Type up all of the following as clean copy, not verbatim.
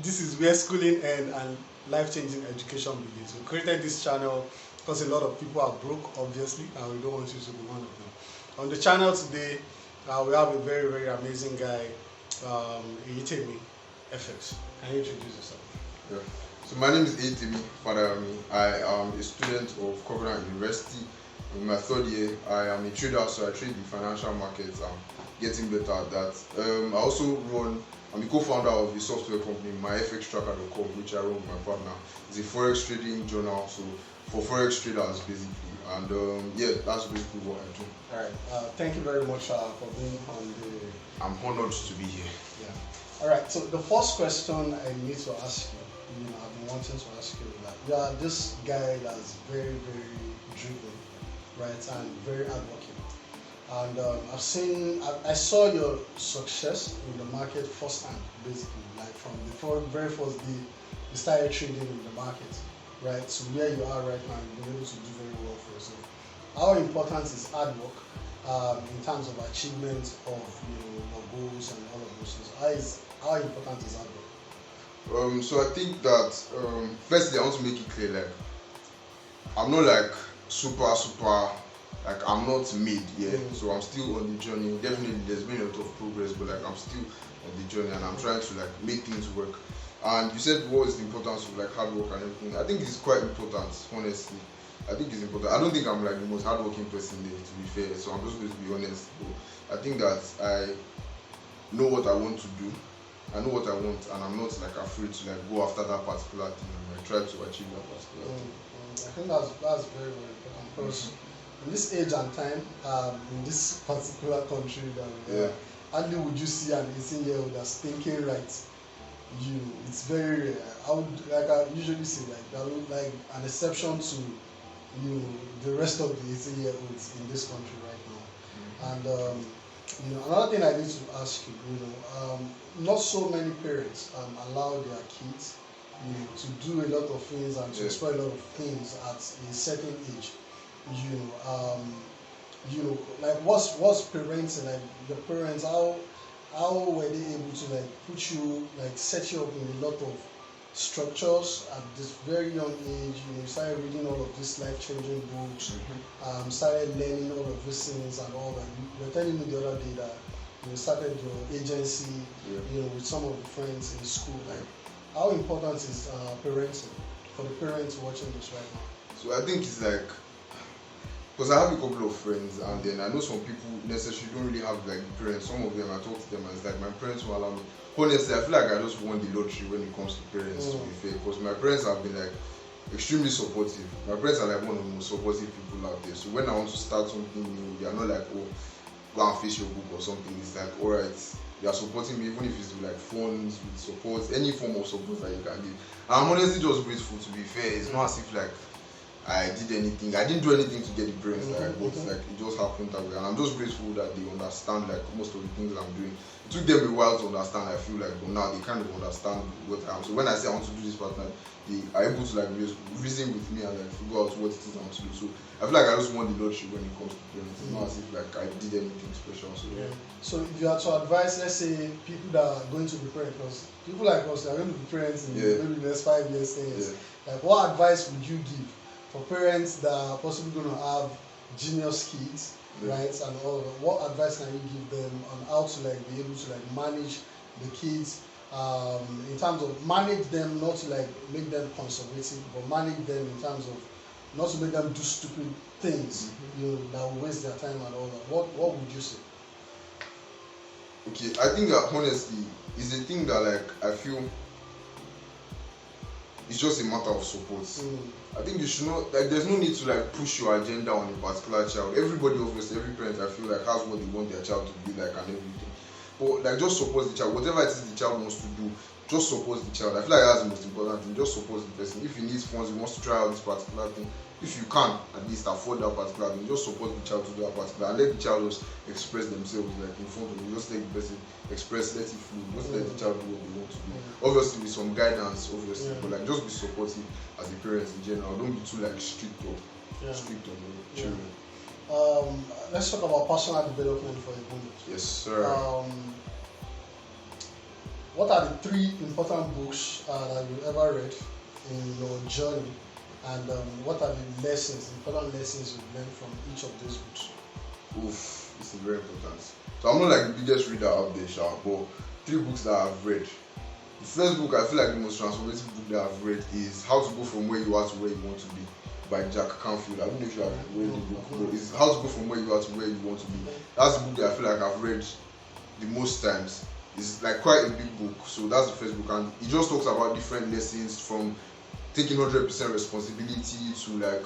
this is where schooling ends and life-changing education begins. We created this channel because a lot of people are broke, obviously, and we don't want you to be one of them. On the channel today, we have a very, very amazing guy, Eyitemi FX. Can you introduce yourself? Yeah. So my name is Eyitemi Fadarami. I am a student of Covenant University. In my third year, I am a trader, so I trade the financial markets. I'm getting better at that. I'm the co-founder of the software company, myfxtracker.com, which I run with my partner. It's a forex trading journal, so for forex traders basically. And that's basically what I do. All right. Thank you very much for being on the. I'm honored to be here. Yeah. All right. So the first question I need to ask you, I've been wanting to ask you that you are this guy that's very, very driven, right, and very hardworking. And I saw your success in the market firsthand, basically, like from the very first day you started trading in the market, right? So where you are right now, you've been able to do very well for yourself. How important is hard work in terms of achievement of your goals and all of those things? How important is hard work? So I think that firstly I want to make it clear, like I'm not like super like I'm not made yet, so I'm still on the journey. Definitely there's been a lot of progress, but like I'm still on the journey and I'm trying to like make things work. And you said what is the importance of like hard work and everything. I think it's quite important, honestly. I think it's important. I don't think I'm like the most hardworking person there, to be fair, so I'm just going to be honest. But I think that I know what I want to do. I know what I want, and I'm not like afraid to like go after that particular thing and like try to achieve that particular thing. I think that's very, very important because in this age and time, in this particular country, hardly would you see an 18-year-old that's thinking right. It's very rare. I usually say like an exception to the rest of the 18-year-olds in this country right now. And another thing I need to ask you, not so many parents allow their kids to do a lot of things and to explore a lot of things at a certain age. Like what's parenting, like the parents, how were they able to like put you, like set you up in a lot of structures at this very young age? You started reading all of these life-changing books, started learning all of these things and all that. You were telling me the other day that you started your agency, with some of the friends in school. Like, how important is parenting for the parents watching this right now? So I think it's like, because I have a couple of friends, and then I know some people necessarily don't really have like parents. Some of them, I talk to them and it's like my parents will allow me. Honestly, I feel like I just won the lottery when it comes to parents, to be fair, because my parents have been like extremely supportive. My parents are like one of the most supportive people out there. So when I want to start something new, they are not like, oh, go and face your book or something. It's like, alright, they are supporting me, even if it's with like funds, with support, any form of support that you can give. And I'm honestly just grateful, to be fair. It's not as if like I did anything. I didn't do anything to get the parents that I got. Like it just happened that way, and I'm just grateful that they understand like most of the things I'm doing. It took them a while to understand. I feel like, but now they kind of understand what I am. So when I say I want to do this partner, they are able to like reason with me and like figure out what it is I want to do. So I feel like I just won the lottery when it comes to parents. It's not as if like I did anything special. So if you are to advise, let's say people that are going to be parents, because people like us are going to be parents in maybe the next 5 years, 10 years. Like what advice would you give for parents that are possibly going to have genius kids, right? And all of that? What advice can you give them on how to like be able to like manage the kids, in terms of manage them, not to like make them conservative, but manage them in terms of not to make them do stupid things, that will waste their time and all that. What would you say? Okay, I think that honestly is a thing that like I feel it's just a matter of support. I think you should not like there's no need to like push your agenda on a particular child. Everybody, obviously, every parent I feel like has what they want their child to be like and everything. But like just support the child. Whatever it is the child wants to do, just support the child. I feel like that's the most important thing. Just support the person. If he needs funds, he wants to try out this particular thing. If you can at least afford that particular thing, just support the child to do that particular and let the child just express themselves like in front of you. Just let the person express, let it flow. Just let the child do what they want to do. Obviously with some guidance, obviously, but like just be supportive as a parent in general. Don't be too like strict on your children. Let's talk about personal development for a moment. Yes, sir. what are the 3 important books that you ever read in your journey, and what are the important lessons you learned from each of those books? Oof, this is very important. So I'm not like the biggest reader out there, but 3 books that I've read. The first book, I feel like the most transformative book that I've read is How to Go From Where You Are to Where You Want to Be by Canfield. I don't know if you have read the book, but it's How to Go From Where You Are to Where You Want to Be. That's the book that I feel like I've read the most times. It's like quite a big book, so that's the first book, and it just talks about different lessons from taking 100% responsibility to like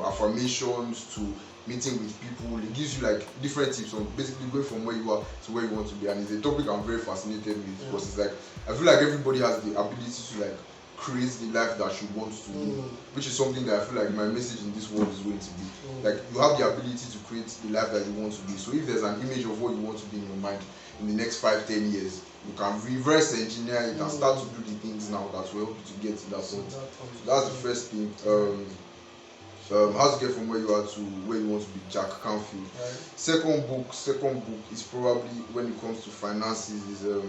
affirmations to meeting with people. It gives you like different tips on basically going from where you are to where you want to be, and it's a topic I'm very fascinated with because it's like I feel like everybody has the ability to like create the life that you want to live, which is something that I feel like my message in this world is going to be. Like you have the ability to create the life that you want to be. So if there's an image of what you want to be in your mind in the next 5-10 years, you can reverse engineer it and start to do the things now that will help you to get to that point. So that's the first thing. How to Get From Where You Are to Where You Want to Be, Canfield. Second book is probably, when it comes to finances, is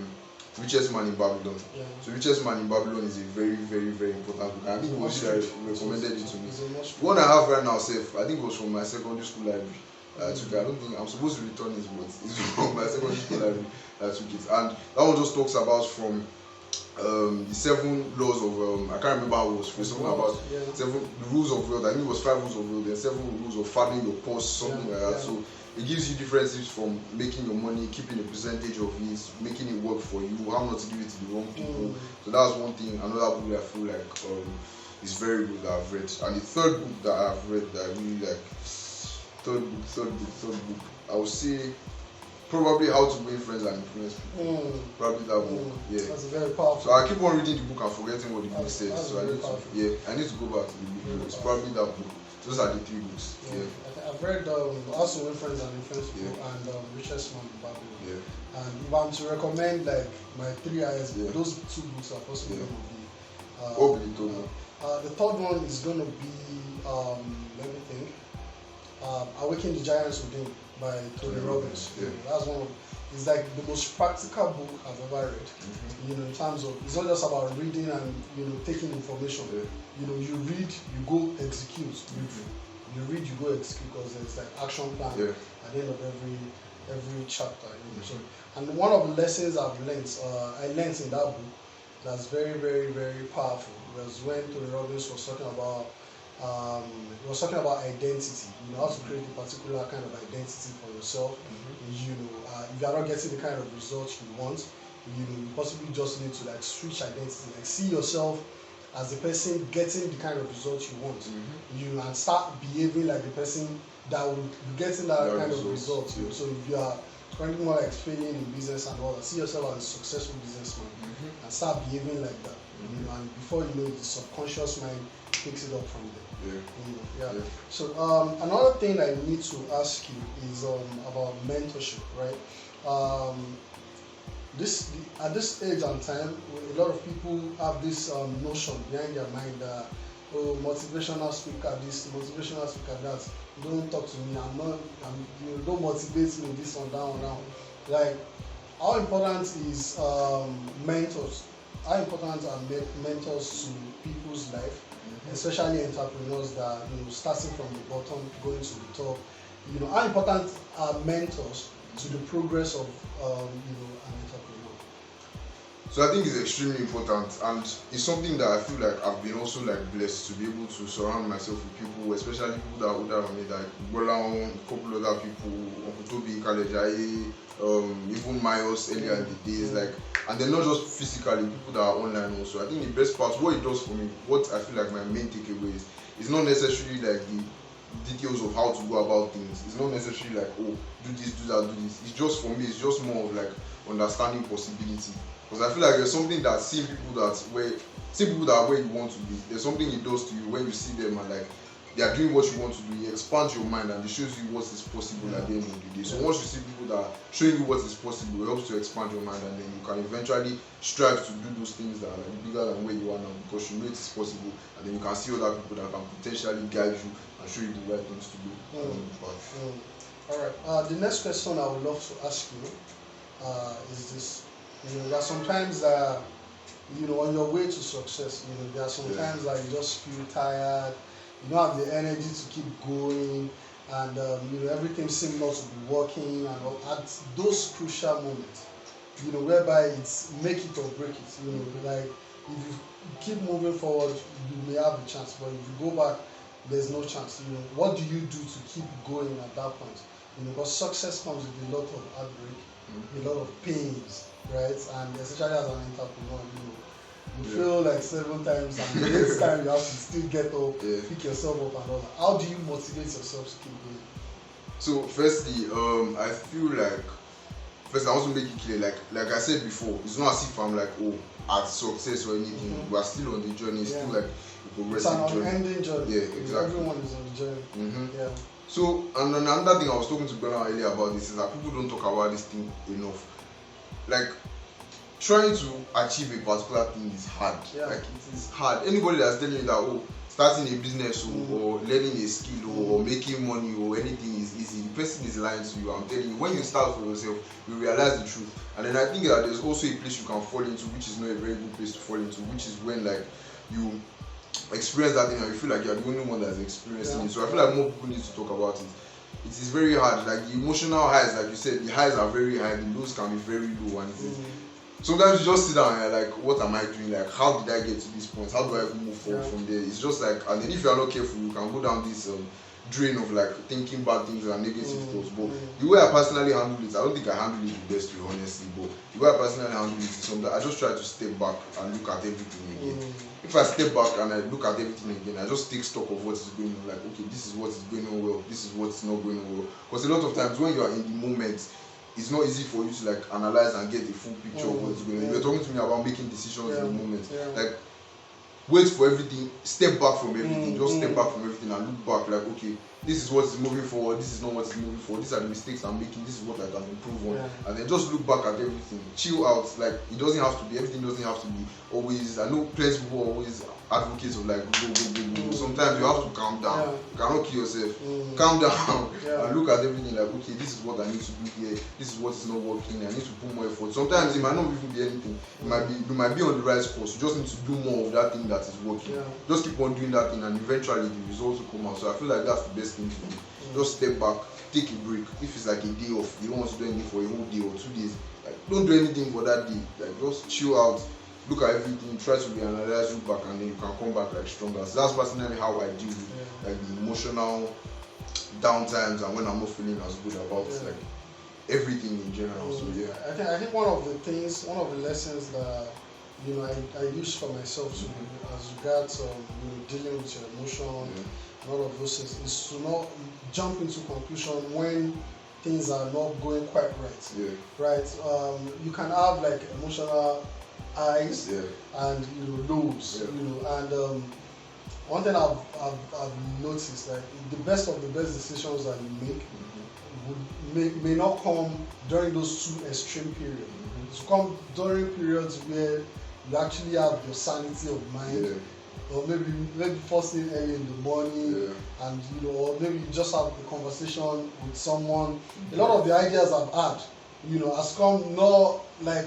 Richest Man in Babylon. So Richest Man in Babylon is a very, very, very important book. I think it was you that recommended it to me. The one I have right now, I think it was from my secondary school library. I don't think I'm supposed to return it, but it's from my secondary school library that I took it. And that one just talks about from the 7 laws of I can't remember how it was phrased, something about 7 rules of wealth. I think it was 5 rules of wealth, then 7 rules of fathering your purse, something like that. So it gives you different tips from making your money, keeping a percentage of it, making it work for you, how not to give it to the wrong people. So that's one thing. Another book that I feel like is very good that I've read. And the third book that I've read that I really like, third book, I would say probably How to Win Friends and Influence People. Probably that book. Yeah. That's very powerful. So I keep on reading the book and forgetting what the book says. So I need to go back to the book. It's probably that book. Those are the 3 books. I've read How to Win Friends and Influence People and Richest Man in Babylon. And if I'm to recommend like my 3 eyes, those 2 books are possibly going to be. What will you tell me? The third one is going to be let me think. Awaken the Giants Within by Tony Robbins. That's one of, it's like the most practical book I've ever read. You know, in terms of, it's not just about reading and taking information. You know, you read, you go execute. You read, you go execute, because there's like action plan at the end of every chapter. So, and one of the lessons I learned in that book that's very, very, very powerful was when Tony Robbins was talking about identity. You know, how to create a particular kind of identity for yourself. You know, if you are not getting the kind of results you want, you possibly just need to like switch identity, like see yourself as the person getting the kind of results you want. You and start behaving like the person that will be getting that kind of results. So if you are currently more like failing in business and all that, see yourself as a successful businessman and start behaving like that. You know, and before you know it, the subconscious mind picks it up from there. So another thing I need to ask you is about mentorship, right? At this age and time, a lot of people have this notion behind their mind that, oh, motivational speaker this, motivational speaker that. Don't talk to me. Don't motivate me. This one, that one. Like, how important is mentors? How important are mentors to people's life? Especially entrepreneurs that starting from the bottom going to the top. You know, how important are mentors to the progress of an entrepreneur? So I think it's extremely important, and it's something that I feel like I've been also like blessed to be able to surround myself with people, especially people that are older than me, like Bolan, a couple other people, Uncle Toby, Kalejaye, even Miles earlier in the days, like, and they're not just physically, people that are online also. I think the best part, what it does for me, what I feel like my main takeaway is not necessarily like the details of how to go about things. It's not necessarily like, oh, do this, do that, do this. It's just, for me, it's just more of like understanding possibility. Because I feel like there's something that seeing people that are where you want to be, there's something it does to you when you see them and like they are doing what you want to do. It expands your mind and it shows you what is possible at the end of the day. So once you see people that are showing you what is possible, it helps to expand your mind, and then you can eventually strive to do those things that are like bigger than where you are now, because you know it is possible, and then you can see other people that can potentially guide you and show you the right things to do. Alright. The next question I would love to ask you is this. There are sometimes on your way to success, there are sometimes that you just feel tired, you don't have the energy to keep going, and everything seems not to be working, and at those crucial moments, whereby it's make it or break it, like if you keep moving forward, you may have a chance, but if you go back, there's no chance. What do you do to keep going at that point? Because success comes with a lot of heartbreak, a lot of pains, right? And especially as an entrepreneur, you feel like 7 times, and the next time you have to still get up, pick yourself up and all that. How do you motivate yourself to keep going? So firstly, I feel like first I want to make it clear, like I said before, it's not as if I'm like at success or anything. We are still on the journey. It's still like a progressive journey. It's an unending journey. Yeah, exactly. Everyone is on the journey. Yeah. So, and another thing I was talking to Bernard earlier about this is that people don't talk about this thing enough. Like, trying to achieve a particular thing is hard. Yeah. Like, it is hard. Anybody that's telling you that, starting a business or learning a skill or making money or anything is easy, the person is lying to you. I'm telling you, when you start for yourself, you realize the truth. And then I think that there's also a place you can fall into, which is not a very good place to fall into, which is when, like, you experience that thing and you feel like you're the only one that's experiencing it. So I feel like more people need to talk about it. It is very hard. Like, the emotional highs, like you said, the highs are very high, the lows can be very low, and it is sometimes you just sit down and you're like, what am I doing? Like, how did I get to this point? How do I move forward from there? It's just like, and then if you're not careful, you can go down this drain of like thinking bad things and negative thoughts. But the way I personally handle it, I don't think I handle it the best way, honestly. But the way I personally handle it is something I just try to step back and look at everything again. If I step back and I look at everything again, I just take stock of what is going on. Like, okay, this is what is going on well, this is what is not going on well. Because a lot of times when you are in the moment, it's not easy for you to like analyze and get a full picture of what's going on. You're talking to me about making decisions in the moment. Like, wait for everything, step back from everything, just step back from everything and look back like, okay, this is what is moving forward, this is not what is moving forward, these are the mistakes I'm making, this is what I can improve on. And then just look back at everything, chill out. Like, it doesn't have to be, everything doesn't have to be always, I know plenty of people are always advocates of like go. Sometimes you have to calm down. You cannot kill yourself. Calm down and look at everything like, okay, this is what I need to do here, this is what is not working, I need to put more effort. Sometimes it might not even be anything, you might be on the right course, you just need to do more of that thing that is working. Just keep on doing that thing and eventually the results will come out. So I feel like that's the best thing to do. Just step back, take a break. If it's like a day off, you don't want to do anything for a whole day or 2 days, like, don't do anything for that day. Like, just chill out, look at everything, try to reanalyze, look back, and then you can come back like stronger. So that's personally how I deal with like the emotional downtimes and when I'm not feeling as good about like everything in general. So I think one of the lessons that I use for myself to as regards dealing with your emotion and all of those things is to not jump into conclusion when things are not going quite right. Right? You can have like emotional highs and lows. And one thing I've noticed, like, the best of the best decisions that you make may not come during those two extreme periods. It come during periods where you actually have your sanity of mind, or maybe first thing early in the morning, and or maybe you just have a conversation with someone. A lot of the ideas I've had, has come not like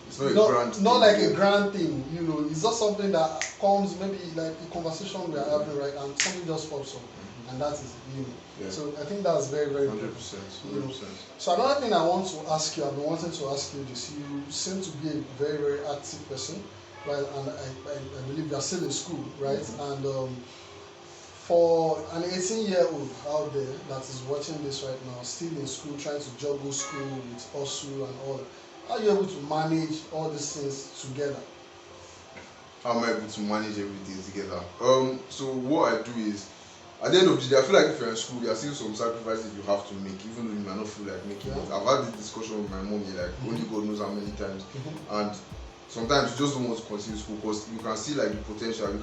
it's not a grand thing. It's just something that comes, maybe like a conversation we are having, right, and something just pops up, and that is So I think that's very, very 100%. So another thing I want to ask you, I've been wanting to ask you this. You seem to be a very, very active person, right? And I believe you are still in school, right? And for an 18-year-old out there that is watching this right now, still in school, trying to juggle school with hustle and all that, how are you able to manage all these things together? How am I able to manage everything together? So what I do is, at the end of the day, I feel like if you're in school, there are still some sacrifices you have to make, even though you might not feel like making it. I've had this discussion with my mom, like, only God knows how many times. And sometimes you just don't want to continue school because you can see like the potential. I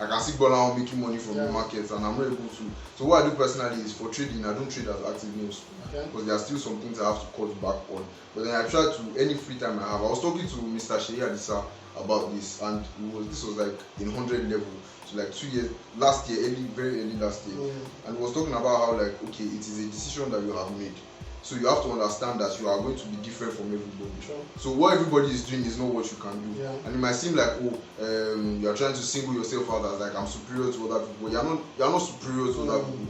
can see Bola making money from the markets, and I'm not able to. So what I do personally is, for trading, I don't trade as actively in school because there are still some things I have to cut back on. But then I try to, any free time I have. I was talking to Mr. Shea Adisa about this, and this was like in 100 level. So like 2 years, very early last year, and he was talking about how, like, okay, it is a decision that you have made. So you have to understand that you are going to be different from everybody. Sure. So what everybody is doing is not what you can do. Yeah. And it might seem like, you are trying to single yourself out as like I'm superior to other people. You are not superior to other people.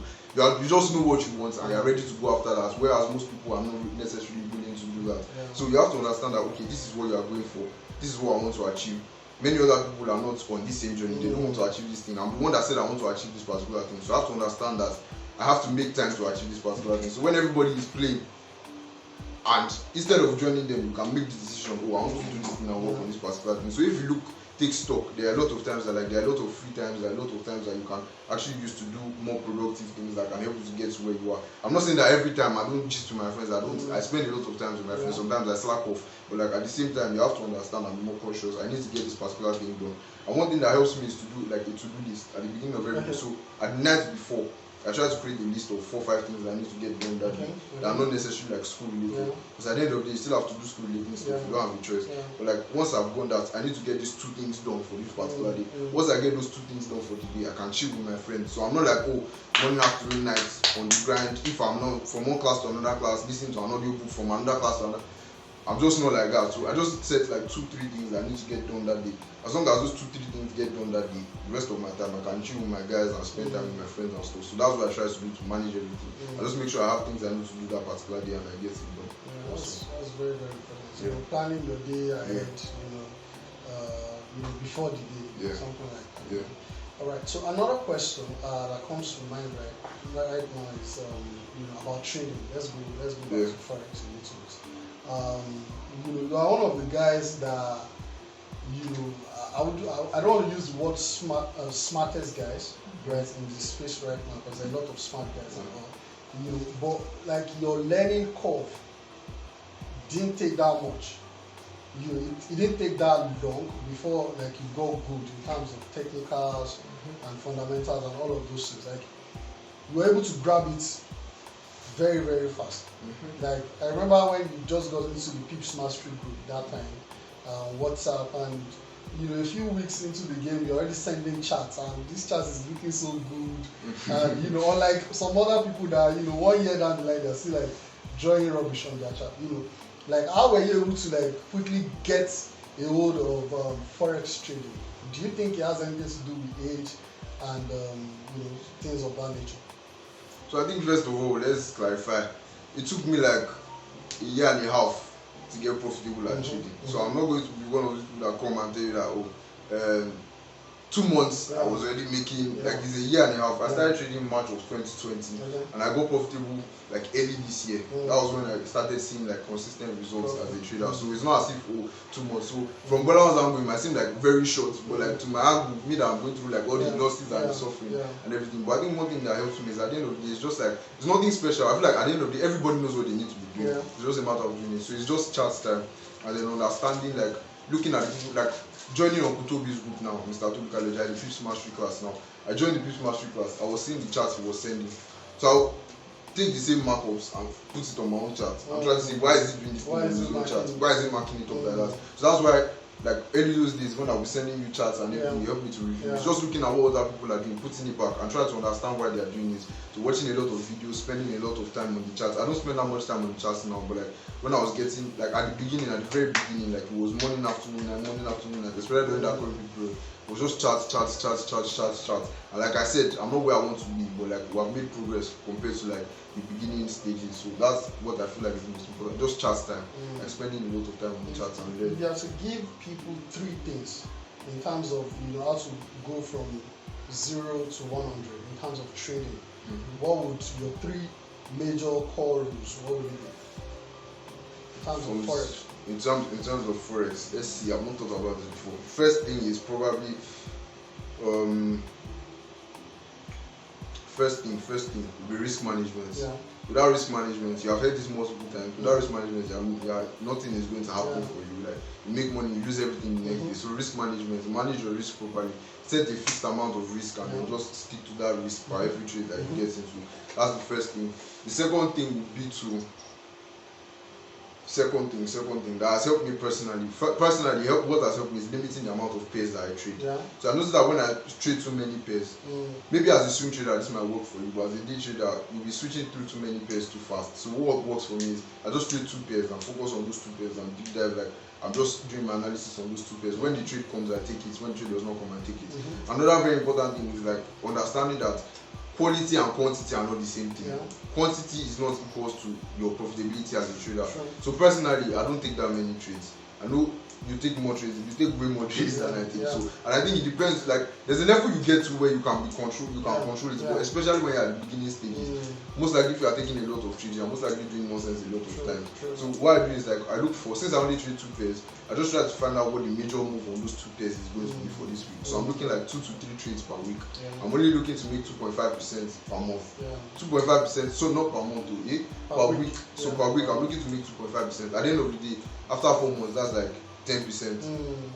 You just know what you want and you are ready to go after that. Whereas most people are not necessarily willing to do that. Yeah. So you have to understand that okay, this is what you are going for. This is what I want to achieve. Many other people are not on this same journey. They don't want to achieve this thing. I'm the one that said I want to achieve this particular thing. So I have to understand that I have to make time to achieve this particular thing. So when everybody is playing, and instead of joining them, you can make the decision, oh, I want to do this thing and work on this particular thing. So if you look, take stock, there are a lot of times that there are a lot of free times, there are a lot of times that you can actually use to do more productive things that can help you to get to where you are. I'm not saying that every time I don't gist to my friends, I spend a lot of time with my friends, sometimes I slack off, but like at the same time you have to understand and be more cautious. I need to get this particular thing done. And one thing that helps me is to do like a to-do list at the beginning of every day. So at the night before, I try to create a list of 4 or 5 things that I need to get done that day that are not necessarily like school related. Because at the end of the day, you still have to do school related stuff. You don't have a choice. But like once I've done that, I need to get these 2 things done for this particular day. Once I get those 2 things done for the day, I can chill with my friends. So I'm not like, oh, morning, afternoon, night on the grind. If I'm not from one class to another class, listening to an audio book from another class to another, I'm just not like that. So I just set like 2 or 3 things I need to get done that day. As long as those 2 or 3 things get done that day, the rest of my time I can chill with my guys and spend time with my friends and stuff. So that's what I try to do to manage everything. I just make sure I have things I need to do that particular day and I get it done. Yeah, that's very, very important. So planning your day ahead, before the day, something like that. Yeah. All right. So another question that comes to mind right now is about trading. Let's go back to forex a little bit. You are one of the guys that I don't want to use the word smartest guys right in this space right now because there are a lot of smart guys and all. But like your learning curve didn't take that much. It didn't take that long before like you got good in terms of technicals and fundamentals and all of those things. Like you were able to grab it very, very fast. Like I remember when you just got into the Pips Mastery group that time, WhatsApp, and a few weeks into the game you're already sending chats and this chat is looking so good. And unlike some other people that 1 year down the line they're still like drawing rubbish on their chat. Like how were you able to like quickly get a hold of forex trading? Do you think it has anything to do with age and things of that nature? So I think first of all, let's clarify. It took me like a year and a half to get profitable at trading. So I'm not going to be one of those people that come and tell you that 2 months I was already making like it's a year and a half. I started trading March of 2020 and I got profitable like early this year. That was when I started seeing like consistent results as a trader. So it's not as if 2 months. So from Bola's angle, it might seem like very short, but like to my angle, me that I'm going through like all the losses and the suffering and everything. But I think one thing that helps me is at the end of the day, it's just like it's nothing special. I feel like at the end of the day, everybody knows what they need to be doing. It's just a matter of doing it. So it's just charts time and then understanding like looking at it, like joining on Kutobi's group now, Mr. Tobi College, I had the Pips Mastery class now. I joined the Pips Mastery class. I was seeing the charts he was sending. So I'll take the same markups and put it on my own chart. I'm trying to see why is he doing this thing on his own chart? Why is he marking it up like that? So that's why like early those days when I was sending you charts and everything, you help me to review. It's just looking at what other people are doing, putting it back and trying to understand why they are doing it. So watching a lot of videos, spending a lot of time on the charts. I don't spend that much time on the charts now, but like when I was getting like at the very beginning, like it was morning, afternoon, and especially during that COVID period, it was just charts. And like I said, I'm not where I want to be, but like we have made progress compared to like the beginning stages. So that's what I feel like is the most important. Just charts time, like spending a lot of time on the charts and learning. You have to give people 3 things in terms of how to go from 0 to 100 in terms of trading. What would your 3 major core rules? What would it be in terms of forex? In terms of forex, let's see. I've not thought about this before. First thing is probably first thing will be risk management. Without risk management, you have heard this multiple times. Without risk management, nothing is going to happen for you. Like you make money, you lose everything the next day. So risk management, manage your risk properly. Set a fixed amount of risk and then just stick to that risk for every trade that you get into. That's the first thing. The second thing would be to Second thing that has helped me personally. What has helped me is limiting the amount of pairs that I trade. Yeah. So I noticed that when I trade too many pairs, maybe as a swing trader this might work for you, but as a day trader you'll be switching through too many pairs too fast. So what works for me is I just trade 2 pairs and focus on those 2 pairs and deep dive. Like I'm just doing my analysis on those 2 pairs. When the trade comes, I take it. When the trade does not come, I take it. Another very important thing is like understanding that quality and quantity are not the same thing. Yeah. Quantity is not equals to your profitability as a trader. Sure. So personally, I don't take that many trades. I know you take more trades. You take way more trades than I take. So, and I think it depends. Like there's a level you get to where you can be control. You can control it, but especially when you're at the beginning stages. Most likely, if you are taking a lot of trades, you're most likely doing nonsense a lot of times. So what I do is like I look for, since I only trade 2 pairs, I just try to find out what the major move on those 2 pairs is going to be for this week. So I'm looking like 2 to 3 trades per week. I'm only looking to make 2.5% per month. 2.5%, so not per month, per week. So per week, I'm looking to make 2.5%. At the end of the day, after 4 months, that's like 10%.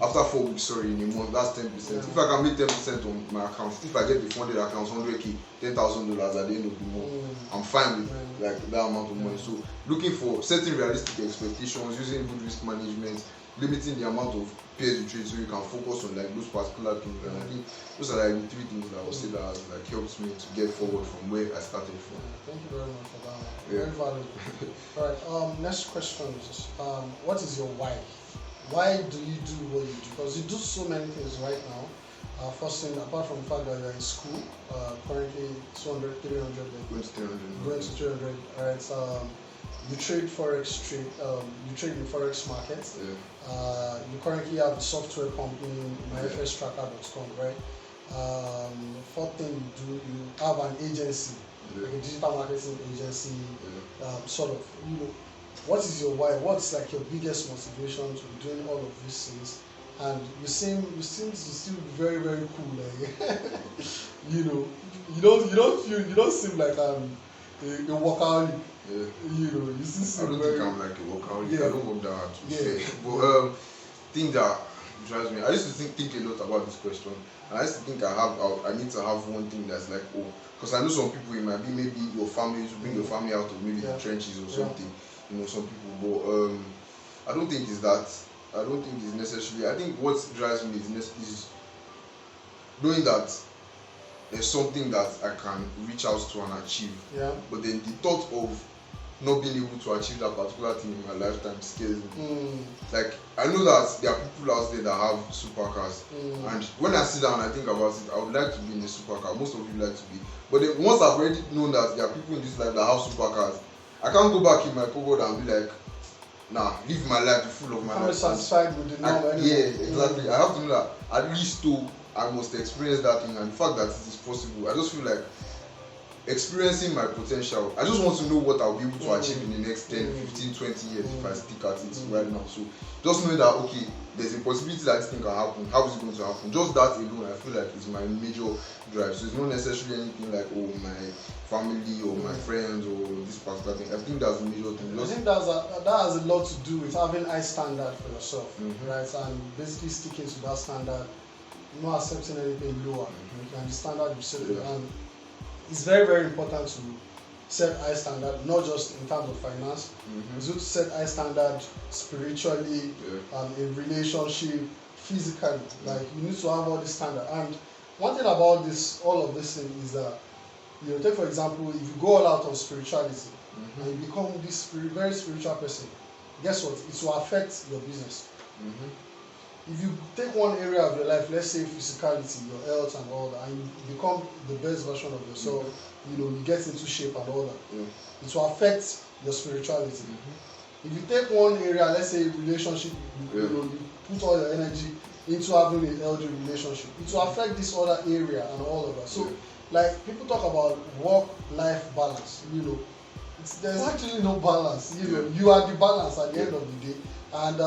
After 4 weeks, in a month, that's 10%. If I can make 10% on my account, if I get the funded accounts, 100k, $10,000 at the end of the month, I'm fine with like that amount of money. So looking for setting realistic expectations, using good risk management, limiting the amount of pairs you trade so you can focus on like those particular things. And I think those are like the 3 things that I would say that has like helped me to get forward from where I started from. Thank you very much for that. Very valuable. Alright, next question is what is your why? Why do you do what you do? Because you do so many things right now. First thing, apart from the fact that you're in school, currently 200, 300, going to 300, right? You trade forex you trade in forex market. You currently have a software company, myfstracker.com, right? Fourth thing you do, you have an agency, like a digital marketing agency, sort of, what is your why? What's like your biggest motivation to be doing all of these things? And you seem to still be very, very cool. Like, you don't seem like a workaholic. You still seem I don't think I'm like a workaholic. I don't work that hard to say. But thing that drives me, I used to think a lot about this question. And I used to think I need to have one thing that's like, because I know some people, it might be maybe your family, to bring your family out of maybe the trenches or something. Some people, but I don't think it's that. I don't think it's necessarily. I think what drives me is knowing that there's something that I can reach out to and achieve. But then the thought of not being able to achieve that particular thing in my lifetime scares me. Like I know that there are people out there that have supercars, and when I sit down and I think about it, I would like to be in a supercar. Most of you like to be, but then once I've already known that there are people in this life that have supercars, I can't go back in my cupboard and be like, nah, live my life full of my life. I'm satisfied with the norm anyway. Yeah, exactly. I have to know that at least though I must experience that thing, and the fact that it is possible, I just feel like experiencing my potential. I just want to know what I'll be able to achieve in the next 10, 15, 20 years if I stick at it right now. So just knowing that, okay, there's a possibility that this thing can happen. How is it going to happen? Just that alone, I feel like is my major drive. So it's not necessarily anything like, my family or my friends or this particular thing. I think that's the major thing. I think that has a lot to do with having high standard for yourself, right? And basically sticking to that standard, not accepting anything lower than the standard you set. And it's very, very important to set high standard, not just in terms of finance. It's good to set high standard spiritually, in relationship, physically. Like you need to have all this standard. And one thing about all of this thing is that, take for example, if you go all out on spirituality and you become this very spiritual person, guess what? It will affect your business. If you take one area of your life, let's say physicality, your health and all that, and you become the best version of yourself, you get into shape and all that, it will affect your spirituality. If you take one area, let's say relationship, you put all your energy into having a healthy relationship, it will affect this other area and all of that. So, like people talk about work-life balance, there's actually no balance. You are the balance at the end of the day, and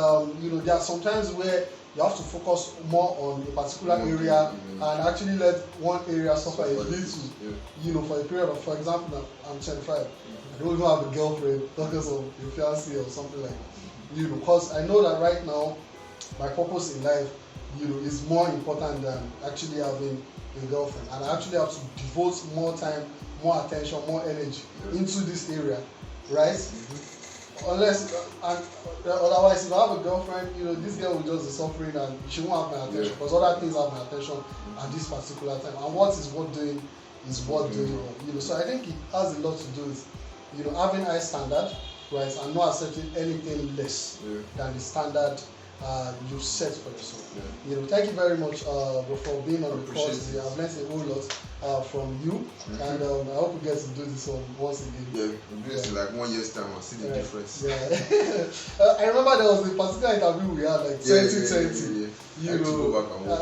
there are sometimes where you have to focus more on a particular area and actually let one area suffer a little, for a period of, for example, I'm 25, I don't even have a girlfriend, because of a fiancé or something like that, because I know that right now, my purpose in life, is more important than actually having a girlfriend, and I actually have to devote more time, more attention, more energy into this area, right? unless and otherwise, if I have a girlfriend, this girl will just be suffering and she won't have my attention because other things have my attention at this particular time. And what is worth doing is worth doing. So I think it has a lot to do with having high standard, right, and not accepting anything less than the standard you set for yourself. Thank you very much for being on the course today. I've learned a whole lot from you, and I hope we get to do this one once again. Yeah, we'll do this in like 1 year's time. I'll see the difference. I remember there was a particular interview we had like 2020. We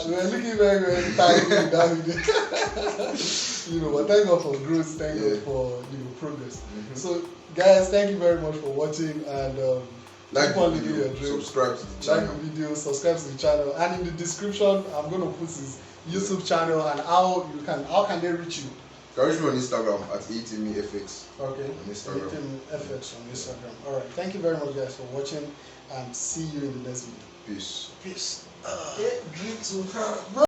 were looking very, very tiny in that video. But thank God for growth, thank God for progress. So guys, thank you very much for watching, and like the video, subscribe to the channel. Like the video, subscribe to the channel, and in the description I'm going to put his YouTube channel and how can they reach you. You can reach me on Instagram at ATMEFX. Okay. On Instagram. ATMEFX on Instagram. Alright, thank you very much guys for watching, and see you in the next video. Peace. Peace. Drink to her.